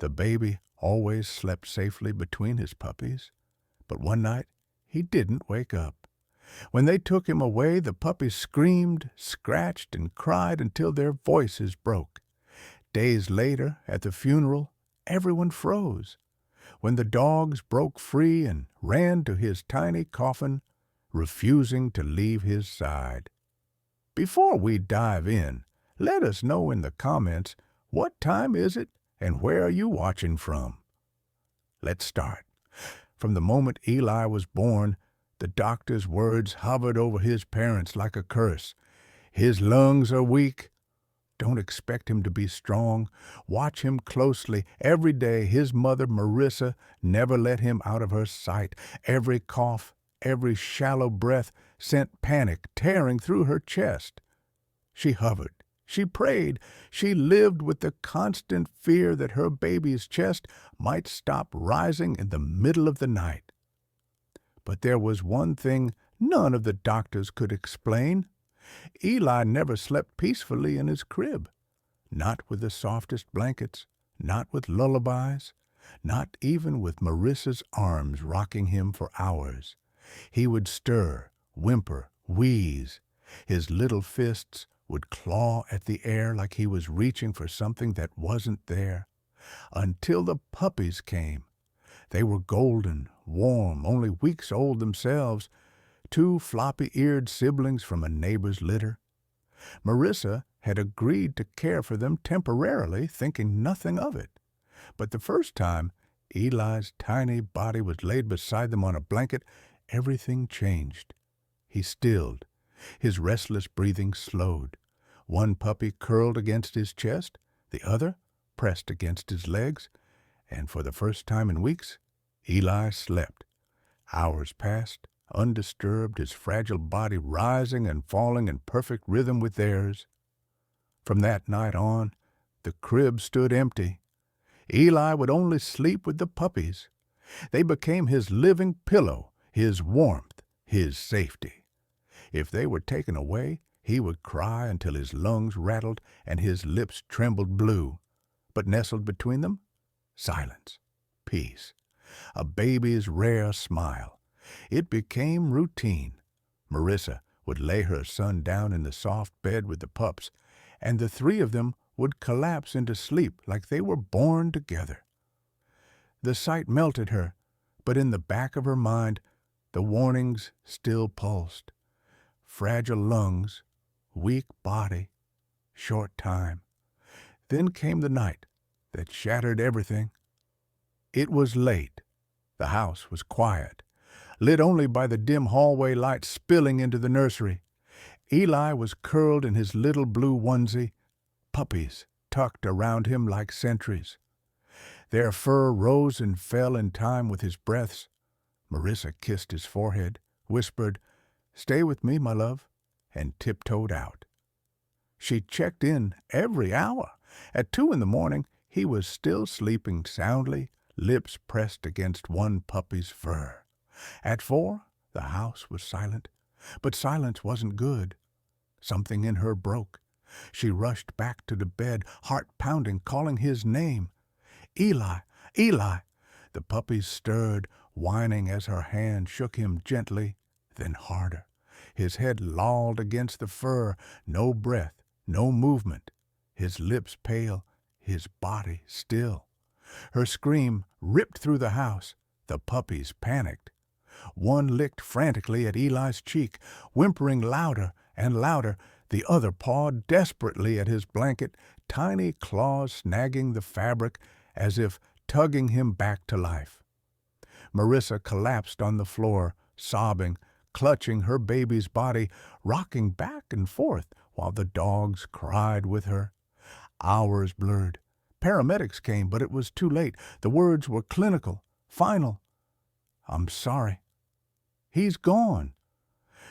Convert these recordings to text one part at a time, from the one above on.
The baby always slept safely between his puppies, but one night he didn't wake up. When they took him away, the puppies screamed, scratched, and cried until their voices broke. Days later, at the funeral, everyone froze. When the dogs broke free and ran to his tiny coffin, refusing to leave his side. Before we dive in, let us know in the comments what time is it and where are you watching from. Let's start. From the moment Eli was born, the doctor's words hovered over his parents like a curse. His lungs are weak. Don't expect him to be strong. Watch him closely. Every day his mother, Marissa, never let him out of her sight. Every cough, every shallow breath sent panic tearing through her chest. She hovered. She prayed. She lived with the constant fear that her baby's chest might stop rising in the middle of the night. But there was one thing none of the doctors could explain. Eli never slept peacefully in his crib, not with the softest blankets, not with lullabies, not even with Marissa's arms rocking him for hours. He would stir, whimper, wheeze. His little fists would claw at the air like he was reaching for something that wasn't there. Until the puppies came. They were golden, warm, only weeks old themselves, 2 floppy-eared siblings from a neighbor's litter. Marissa had agreed to care for them temporarily, thinking nothing of it. But the first time Eli's tiny body was laid beside them on a blanket, everything changed. He stilled. His restless breathing slowed. One puppy curled against his chest, the other pressed against his legs, and for the first time in weeks, Eli slept. Hours passed, undisturbed, his fragile body rising and falling in perfect rhythm with theirs. From that night on, the crib stood empty. Eli would only sleep with the puppies. They became his living pillow, his warmth, his safety. If they were taken away, he would cry until his lungs rattled and his lips trembled blue. But nestled between them, silence, peace, a baby's rare smile. It became routine. Marissa would lay her son down in the soft bed with the pups, and the 3 of them would collapse into sleep like they were born together. The sight melted her, but in the back of her mind, the warnings still pulsed. Fragile lungs, weak body, short time. Then came the night that shattered everything. It was late. The house was quiet, lit only by the dim hallway light spilling into the nursery. Eli was curled in his little blue onesie, puppies tucked around him like sentries. Their fur rose and fell in time with his breaths. Marissa kissed his forehead, whispered, "Stay with me, my love," and tiptoed out. She checked in every hour. At 2 in the morning, he was still sleeping soundly, lips pressed against one puppy's fur. At 4, the house was silent, but silence wasn't good. Something in her broke. She rushed back to the bed, heart pounding, calling his name. "Eli! Eli!" The puppies stirred, whining as her hand shook him gently, then harder. His head lolled against the fur, no breath, no movement. His lips pale, his body still. Her scream ripped through the house. The puppies panicked. One licked frantically at Eli's cheek, whimpering louder and louder. The other pawed desperately at his blanket, tiny claws snagging the fabric as if tugging him back to life. Marissa collapsed on the floor, sobbing, clutching her baby's body, rocking back and forth while the dogs cried with her. Hours blurred. Paramedics came, but it was too late. The words were clinical, final. "I'm sorry. He's gone."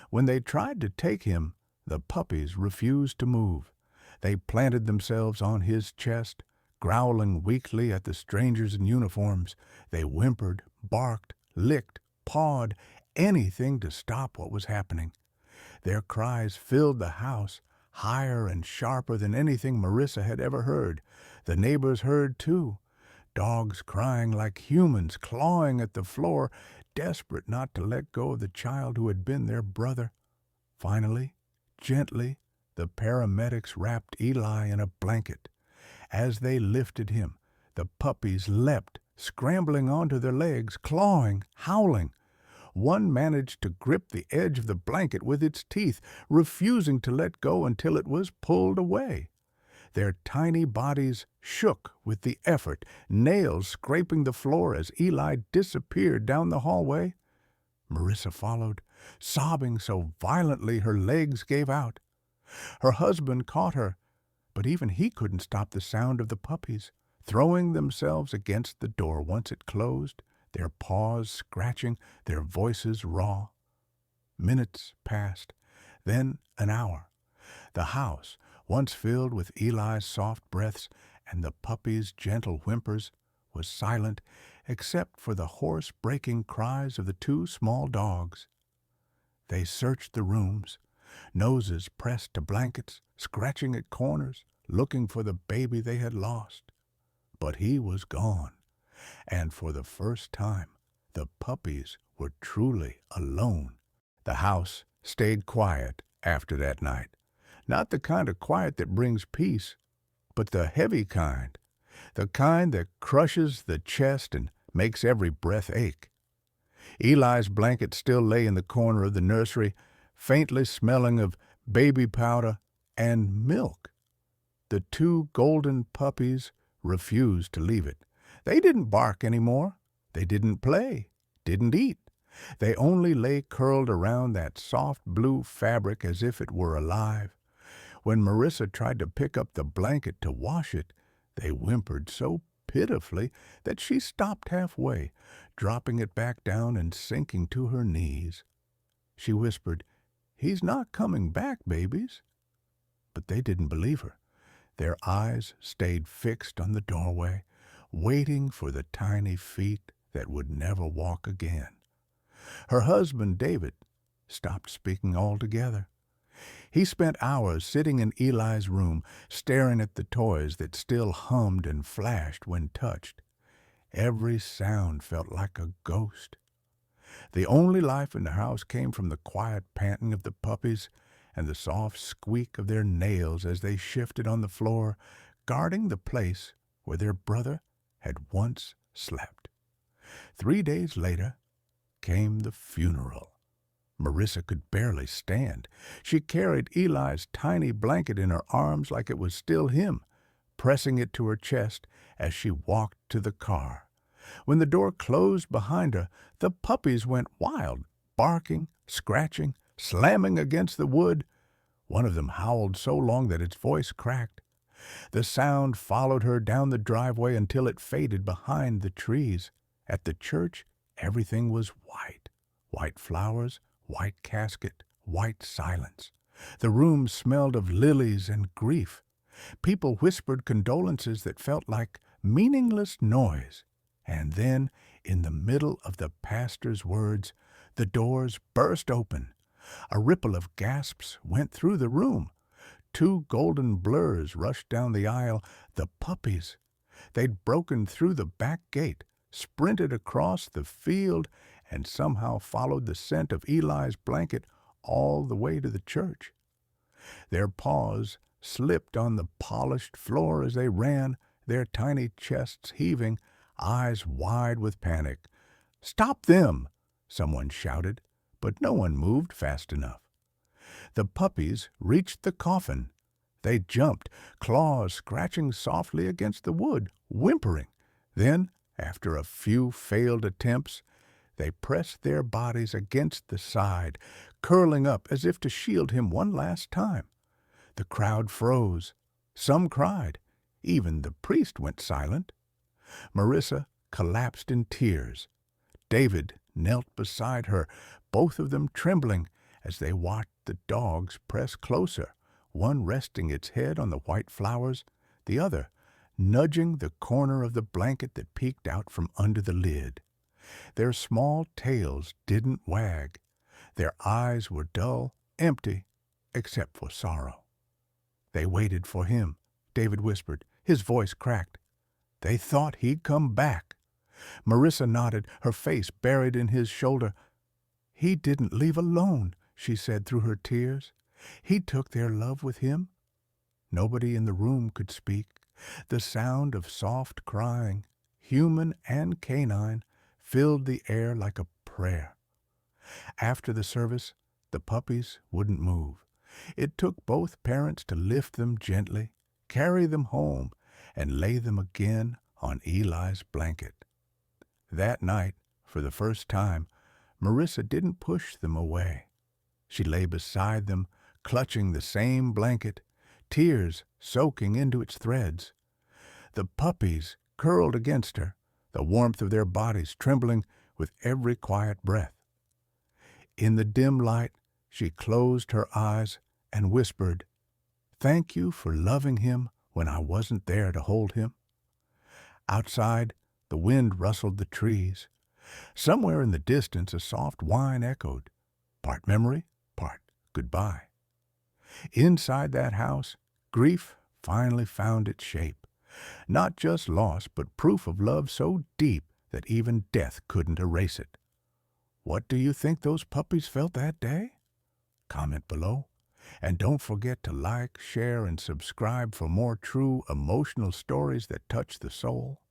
When they tried to take him, the puppies refused to move. They planted themselves on his chest, growling weakly at the strangers in uniforms. They whimpered, barked, licked, pawed, anything to stop what was happening. Their cries filled the house, higher and sharper than anything Marissa had ever heard. The neighbors heard, too. Dogs crying like humans, clawing at the floor, desperate not to let go of the child who had been their brother. Finally, gently, the paramedics wrapped Eli in a blanket. As they lifted him, the puppies leapt, scrambling onto their legs, clawing, howling. One managed to grip the edge of the blanket with its teeth, refusing to let go until it was pulled away. Their tiny bodies shook with the effort, nails scraping the floor as Eli disappeared down the hallway. Marissa followed, sobbing so violently her legs gave out. Her husband caught her, but even he couldn't stop the sound of the puppies, throwing themselves against the door once it closed, their paws scratching, their voices raw. Minutes passed, then an hour. The house, once filled with Eli's soft breaths and the puppies' gentle whimpers, was silent except for the hoarse breaking cries of the two small dogs. They searched the rooms, noses pressed to blankets, scratching at corners, looking for the baby they had lost. But he was gone, and for the first time, the puppies were truly alone. The house stayed quiet after that night. Not the kind of quiet that brings peace, but the heavy kind, the kind that crushes the chest and makes every breath ache. Eli's blanket still lay in the corner of the nursery, faintly smelling of baby powder and milk. The two golden puppies refused to leave it. They didn't bark anymore. They didn't play, didn't eat. They only lay curled around that soft blue fabric as if it were alive. When Marissa tried to pick up the blanket to wash it, they whimpered so pitifully that she stopped halfway, dropping it back down and sinking to her knees. She whispered, "He's not coming back, babies." But they didn't believe her. Their eyes stayed fixed on the doorway, waiting for the tiny feet that would never walk again. Her husband, David, stopped speaking altogether. He spent hours sitting in Eli's room, staring at the toys that still hummed and flashed when touched. Every sound felt like a ghost. The only life in the house came from the quiet panting of the puppies and the soft squeak of their nails as they shifted on the floor, guarding the place where their brother had once slept. 3 days later came the funeral. Marissa could barely stand. She carried Eli's tiny blanket in her arms like it was still him, pressing it to her chest as she walked to the car. When the door closed behind her, the puppies went wild, barking, scratching, slamming against the wood. One of them howled so long that its voice cracked. The sound followed her down the driveway until it faded behind the trees. At the church, everything was white. White flowers, white casket, white silence. The room smelled of lilies and grief. People whispered condolences that felt like meaningless noise. And then, in the middle of the pastor's words, the doors burst open. A ripple of gasps went through the room. 2 golden blurs rushed down the aisle, the puppies. They'd broken through the back gate, sprinted across the field, and somehow followed the scent of Eli's blanket all the way to the church. Their paws slipped on the polished floor as they ran, their tiny chests heaving, eyes wide with panic. "Stop them!" someone shouted, but no one moved fast enough. The puppies reached the coffin. They jumped, claws scratching softly against the wood, whimpering. Then, after a few failed attempts, they pressed their bodies against the side, curling up as if to shield him one last time. The crowd froze. Some cried. Even the priest went silent. Marissa collapsed in tears. David knelt beside her, both of them trembling as they watched the dogs press closer, one resting its head on the white flowers, the other nudging the corner of the blanket that peeked out from under the lid. Their small tails didn't wag. Their eyes were dull, empty, except for sorrow. They waited for him, David whispered, his voice cracked. They thought he'd come back. Marissa nodded, her face buried in his shoulder. "He didn't leave alone," she said through her tears. "He took their love with him." Nobody in the room could speak. The sound of soft crying, human and canine, filled the air like a prayer. After the service, the puppies wouldn't move. It took both parents to lift them gently, carry them home, and lay them again on Eli's blanket. That night, for the first time, Marissa didn't push them away. She lay beside them, clutching the same blanket, tears soaking into its threads. The puppies curled against her, the warmth of their bodies trembling with every quiet breath. In the dim light, she closed her eyes and whispered, "Thank you for loving him when I wasn't there to hold him." Outside, the wind rustled the trees. Somewhere in the distance, a soft whine echoed, part memory, part goodbye. Inside that house, grief finally found its shape. Not just loss, but proof of love so deep that even death couldn't erase it. What do you think those puppies felt that day? Comment below. And don't forget to like, share, and subscribe for more true emotional stories that touch the soul.